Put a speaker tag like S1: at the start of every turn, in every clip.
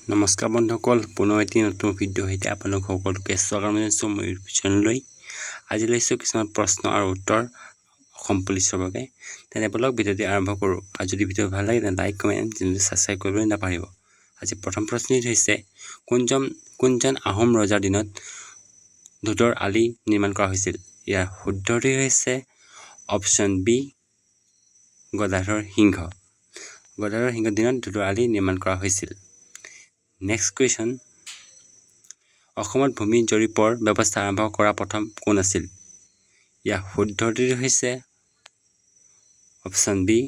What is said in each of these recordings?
S1: নমস্কাৰ বন্ধুসকল, পুনৰ এটি নতুন ভিডিঅ' সৈতে আপোনালোক সকলোকে স্বাগতম জনাইছোঁ মোৰ চেনেললৈ। আজি লৈছোঁ কিছুমান প্ৰশ্ন আৰু উত্তৰ অসম পুলিচৰ বাবে। তেনে বলক ভিডিঅ'টি আৰম্ভ কৰোঁ। আৰু যদি ভিডিঅ' ভাল লাগে তেন্তে লাইক কমেণ্ট চেনেলটো ছাবস্ক্ৰাইব কৰিবলৈ নাপাহৰিব। আজি প্ৰথম প্ৰশ্নটি হৈছে কোনজন আহোম ৰজাৰ দিনত ধোদৰ আলি নিৰ্মাণ কৰা হৈছিল? ইয়াৰ শুদ্ধটি হৈছে অপশ্যন বি গদাধৰ সিংহ। গদাধৰ সিংহৰ দিনত ধোদৰ আলি নিৰ্মাণ কৰা হৈছিল। নেক্সট কুৱেশ্যন, অসমত ভূমি জৰীপৰ ব্যৱস্থা আৰম্ভ কৰা প্ৰথম কোন আছিল? ইয়াৰ শুদ্ধটি হৈছে অপশ্যন বি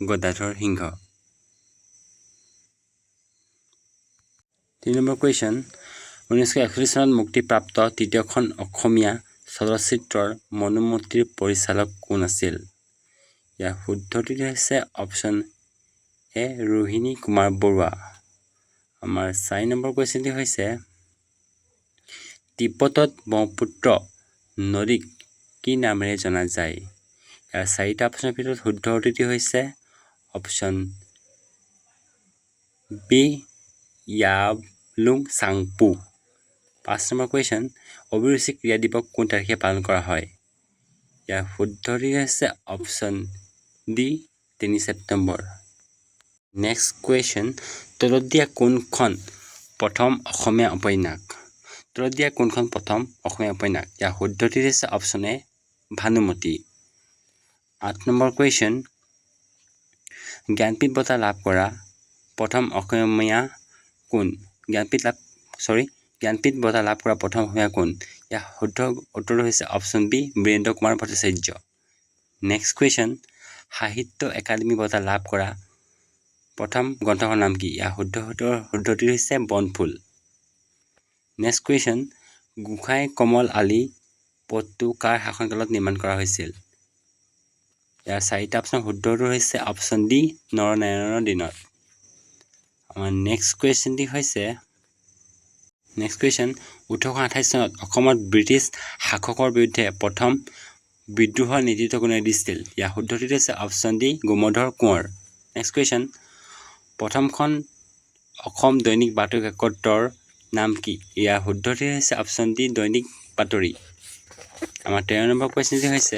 S1: গদাধৰ সিংহ। 3 নম্বৰ কুৱেশ্যন, 1961 চনত মুক্তিপ্ৰাপ্ত তৃতীয়খন অসমীয়া চলচ্চিত্ৰৰ মনোমূৰ্তিৰ পৰিচালক কোন আছিল? ইয়াৰ শুদ্ধটি হৈছে অপশ্যন এ ৰোহিণী কুমাৰ বৰুৱা। আমাৰ 4 নম্বৰ কুৱেশ্যনটি হৈছে তিব্বতত ব্ৰহ্মপুত্ৰ নদীক কি নামেৰে জনা যায়? ইয়াৰ 4টা অপশ্যনৰ ভিতৰত শুদ্ধ উত্তৰটি হৈছে অপশ্যন বি য়াবলুং চাংপো। 5 নম্বৰ কুৱেশ্যন, অভিৰুচি ক্ৰীড়া দিৱস কোন তাৰিখে পালন কৰা হয়? ইয়াৰ শুদ্ধটি হৈছে option D 3 September. Next question, তলত দিয়া কোনখন প্ৰথম অসমীয়া উপন্যাস? তলত দিয়া কোনখন প্ৰথম অসমীয়া উপন্যাস? ইয়াৰ শুদ্ধটি হৈছে option A Bhanumati. 8 number question, Jnanpith বঁটা লাভ কৰা প্ৰথম অসমীয়া কোন? জ্ঞানপীঠ বঁটা লাভ কৰা প্ৰথম অসমীয়া কোন? ইয়াৰ শুদ্ধ উত্তৰ হৈছে option B Birendra Kumar Bhattacharya. Next question, Sahitya Akademi বঁটা লাভ কৰা প্ৰথম গ্ৰন্থখনৰ নাম কি? ইয়াৰ শুদ্ধটি হৈছে বনফুল। নেক্সট কুৱেশ্যন, গোসাঁই কমল আলি পথটো কাৰ শাসনকালত নিৰ্মাণ কৰা হৈছিল? ইয়াৰ 4টা অপশ্যনৰ শুদ্ধ উত্তৰ হৈছে অপশ্যন ডি নৰনাৰায়ণৰ দিনত। আমাৰ নেক্সট কুৱেশ্যনটি হৈছে 1828 চনত অসমত ব্ৰিটিছ শাসকৰ বিৰুদ্ধে প্ৰথম বিদ্ৰোহৰ নেতৃত্ব কোনে দিছিল? ইয়াৰ শুদ্ধটি হৈছে option D Gomdhar Konwar. Next question, প্ৰথমখন অসম দৈনিক বাতৰি কাকতৰ নাম কি? ইয়াৰ শুদ্ধটি হৈছে অপশ্যন ডি দৈনিক বাতৰি। আমাৰ 13 নম্বৰ কুৱেশ্যনটি হৈছে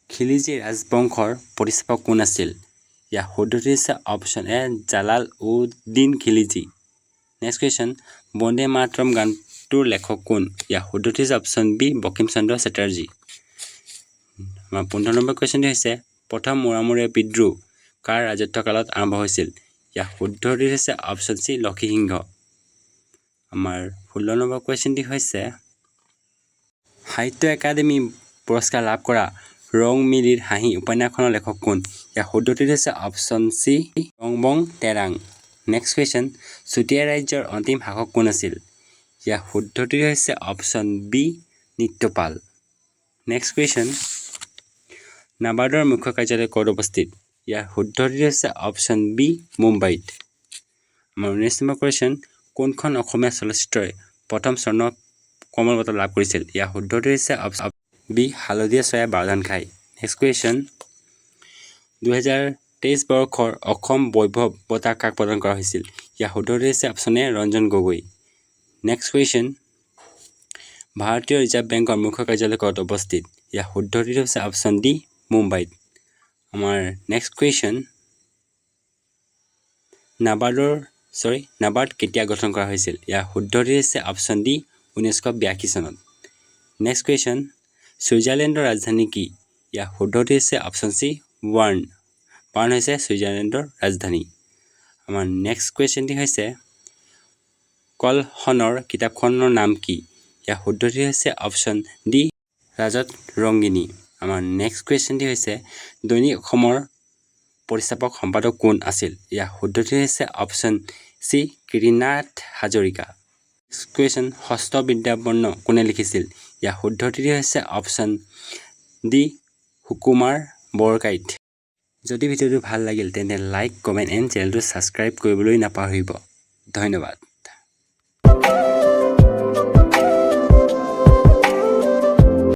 S1: খিলিজী ৰাজবংশৰ প্ৰতিষ্ঠাপক কোন আছিল? ইয়াৰ শুদ্ধটি হৈছে অপশ্যন এ জালাল উদ দিন খিলিজী। নেক্সট কুৱেশ্যন, বন্দে মাতৰম গানটোৰ লেখক কোন? ইয়াৰ শুদ্ধটি হৈছে অপশ্যন বি বঙ্কিম চন্দ্ৰ চেটাৰ্জী। আমাৰ 15 নম্বৰ কুৱেশ্যনটি হৈছে প্ৰথম মোৰামূৰীয়া বিদ্ৰোহ কাৰ ৰাজত্বকালত আৰম্ভ হৈছিল? ইয়াৰ শুদ্ধটি হৈছে অপশ্যন চি লক্ষী সিংহ। আমাৰ 16 নম্বৰ কুৱেশ্যনটি হৈছে সাহিত্য একাডেমী পুৰস্কাৰ লাভ কৰা ৰং মিৰিৰ হাঁহি উপন্যাসখনৰ লেখক কোন? ইয়াৰ শুদ্ধটি হৈছে option C Rongbong Terang. Next question, Chutia ৰাজ্যৰ অন্তিম শাসক কোন আছিল? ইয়াৰ শুদ্ধটি হৈছে অপশ্যন বি নিত্যপাল। নেক্সট কুৱেশ্যন, নাবাৰ্ডৰ মুখ্য কাৰ্যালয় ক'ত অৱস্থিত? ইয়াৰ শুদ্ধটি হৈছে অপশ্যন বি মুম্বাইত। আমাৰ 19 নম্বৰ কুৱেশ্যন, কোনখন অসমীয়া চলচ্চিত্ৰই প্ৰথম স্বৰ্ণ কমল বঁটা লাভ কৰিছিল? ইয়াৰ শুদ্ধটি হৈছে অপশ্যন বি হালধীয়া চৰাই বাওধান খায়। নেক্সট কুৱেশ্যন, 2023 বৰ্ষৰ অসম বৈভৱ বঁটা কাক প্ৰদান কৰা হৈছিল? ইয়াৰ শুদ্ধটি হৈছে অপশ্যন এ ৰঞ্জন গগৈ। নেক্সট কুৱেশ্যন, ভাৰতীয় ৰিজাৰ্ভ বেংকৰ মুখ্য কাৰ্যালয় ক'ত অৱস্থিত? ইয়াৰ শুদ্ধটি হৈছে অপশ্যন ডি মুম্বাইত। আমাৰ নেক্সট কুৱেশ্যন, নাবাৰ্ড কেতিয়া গঠন কৰা হৈছিল? ইয়াৰ শুদ্ধটি হৈছে অপশ্যন ডি 1982 চনত। নেক্সট কুৱেশ্যন, ছুইজাৰলেণ্ডৰ ৰাজধানী কি? ইয়াৰ শুদ্ধটি হৈছে অপশ্যন চি বাৰ্ণ হৈছে ছুইজাৰলেণ্ডৰ ৰাজধানী। আমাৰ নেক্সট কুৱেশ্যনটি হৈছে কলহনৰ কিতাপখনৰ নাম কি? ইয়াৰ শুদ্ধটি হৈছে অপশ্যন ডি ৰাজত ৰংগিনী। আমাৰ নেক্সট কুৱেশ্যনটি হৈছে দৈনিক অসমৰ প্ৰতিষ্ঠাপক সম্পাদক কোন আছিল? ইয়াৰ শুদ্ধটি হৈছে option C Girinath Hazarika. Next question, ষষ্ঠ বিদ্যাবৰ্ণ কোনে লিখিছিল? ইয়াৰ শুদ্ধটি হৈছে অপশ্যন ডি সুকুমাৰ বৰকাইত। যদি ভিডিঅ'টো ভাল লাগিল তেন্তে লাইক কমেণ্ট এণ্ড চেনেলটো ছাবস্ক্ৰাইব কৰিবলৈ নাপাহৰিব। ধন্যবাদ।